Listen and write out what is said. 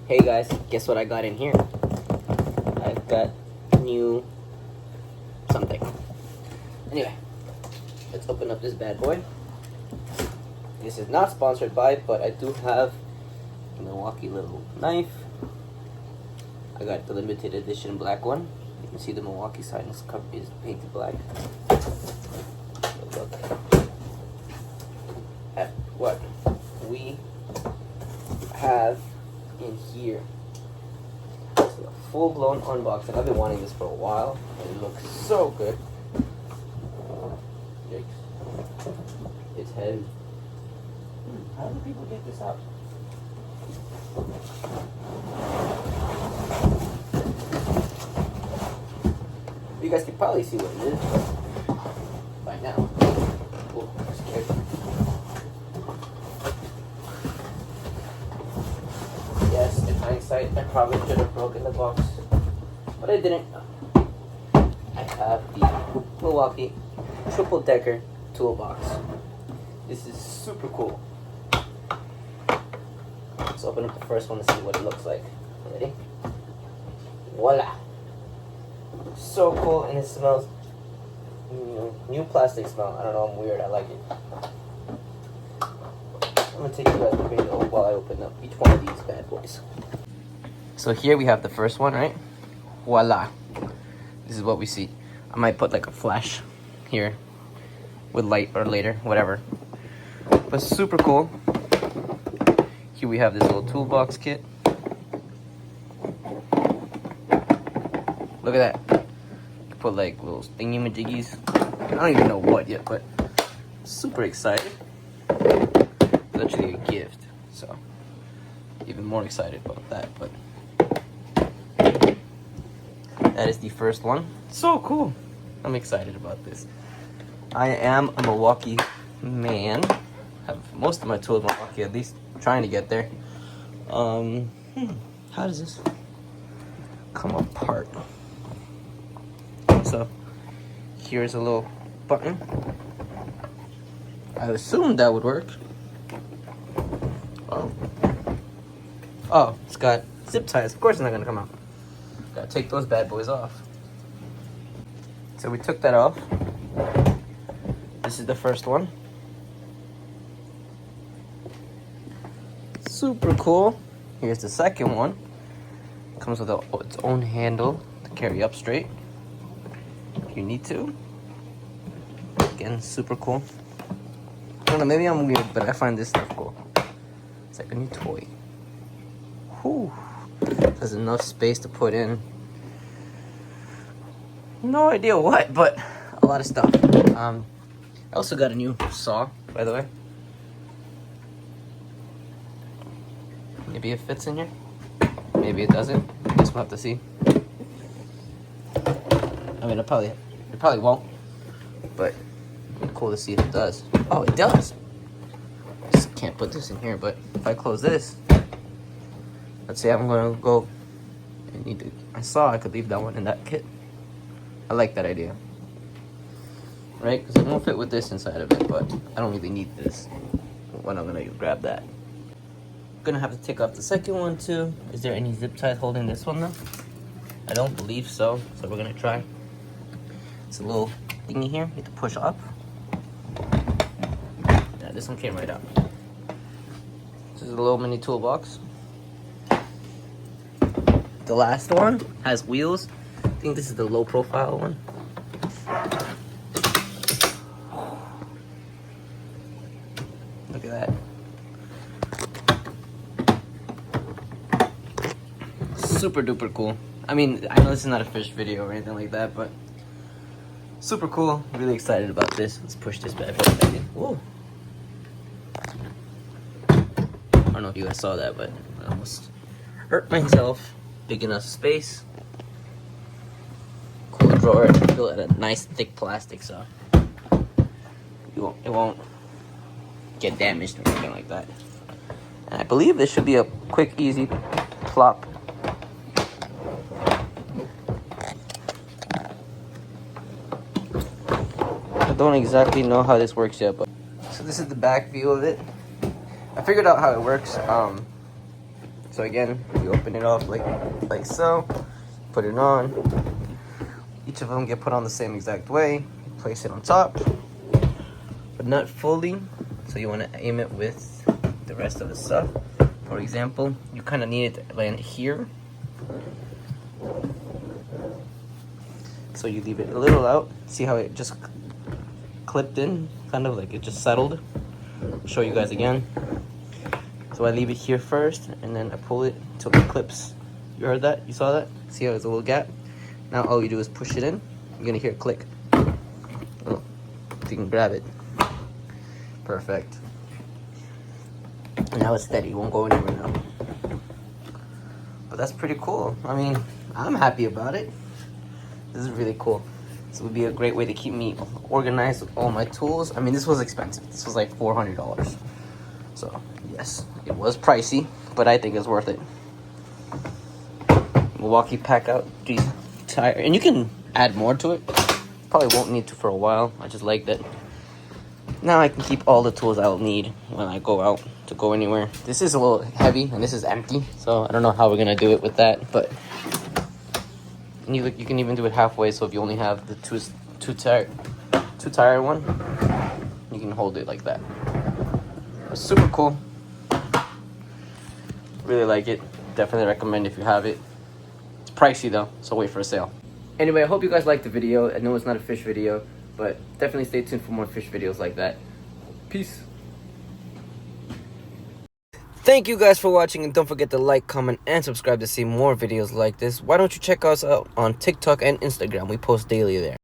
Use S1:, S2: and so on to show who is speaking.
S1: Hey guys, guess what I got in here? I've got new something. Anyway, let's open up this bad boy. This is not sponsored by, but I do have a Milwaukee little knife. I got the limited edition black one. You can see the Milwaukee sign is painted black. Look at what we have in here. It's a full-blown unboxing. I've been wanting this for a while. It looks so good. It's heavy. How do people get this out? You guys can probably see what it is by now. Oh, I'm scared. Yes, in hindsight, I probably should have broken the box, but I didn't. I have the Milwaukee triple-decker toolbox. This is super cool. Let's open up the first one to see what it looks like. Ready? Voila! So cool, and it smells new plastic smell. I don't know, I'm weird. I like it. I'm gonna take you guys a video while I open up each one of these bad boys. So here we have the first one, right? Voila! This is what we see. I might put like a flash here with light or later, whatever. But super cool. Here we have this little toolbox kit. Look at that. You can put like little thingy-majiggies. I don't even know what yet, but super excited. It's actually a gift, so even more excited about that. But that is the first one. So cool. I'm excited about this. I am a Milwaukee man. Have most of my tools in Milwaukee, at least trying to get there. How does this come apart? So here's a little button. I assumed that would work. Oh, it's got zip ties. Of course it's not gonna come out. Gotta take those bad boys off. So we took that off. This is the first one. Super cool. Here's the second one. Comes with its own handle to carry up straight if you need to. Again, super cool. I don't know, maybe I'm weird, but I find this stuff cool. It's like a new toy. Whew. There's enough space to put in. No idea what, but a lot of stuff. I also got a new saw, by the way. Maybe it fits in here. Maybe it doesn't. I guess we'll have to see. I mean, it probably won't. But it'd be cool to see if it does. Oh, it does. Just can't put this in here. But if I close this, let's say I'm gonna go and need to. I saw I could leave that one in that kit. I like that idea. Right? Because it won't fit with this inside of it. But I don't really need this when I'm gonna grab that. Gonna have to take off the second one too. Is there any zip ties holding this one though? I don't believe so, so we're gonna try. It's a little thingy here, you have to push up. Yeah, this one came right out. This is a little mini toolbox. The last one has wheels. I think this is the low profile one. Look at that. Super duper cool. I mean, I know this is not a fish video or anything like that, but super cool. Really excited about this. Let's push this bad boy back in. Whoa. I don't know if you guys saw that, but I almost hurt myself. Big enough space. Cool drawer. Built out of nice thick plastic, so it won't get damaged or anything like that. And I believe this should be a quick, easy plop. I don't exactly know how this works yet, but so this is the back view of it. I figured out how it works. So again, you open it up like so, put it on. Each of them get put on the same exact way. Place it on top, but not fully. So you want to aim it with the rest of the stuff. For example, you kind of need it to land here. So you leave it a little out. See how it just clipped in, kind of like it just settled. I'll show you guys again. So I leave it here first, and then I pull it till it clips. You heard that? You saw that? See how there's a little gap? Now all you do is push it in. You're gonna hear it click. Oh, so you can grab it. Perfect. And now it's steady. It won't go anywhere now. But that's pretty cool. I mean, I'm happy about it. This is really cool. This would be a great way to keep me organized with all my tools. I mean, this was expensive. This was like $400. So, yes, it was pricey, but I think it's worth it. Milwaukee PACKOUT tire. And you can add more to it. Probably won't need to for a while. I just like that. Now I can keep all the tools I'll need when I go out to go anywhere. This is a little heavy, and this is empty. So, I don't know how we're going to do it with that, but... You can even do it halfway, so if you only have the two tire one, you can hold it like that. It's super cool. Really like it. Definitely recommend if you have it. It's pricey though, so wait for a sale. Anyway, I hope you guys liked the video. I know it's not a fish video, but definitely stay tuned for more fish videos like that. Peace. Thank you guys for watching, and don't forget to like, comment, and subscribe to see more videos like this. Why don't you check us out on TikTok and Instagram? We post daily there.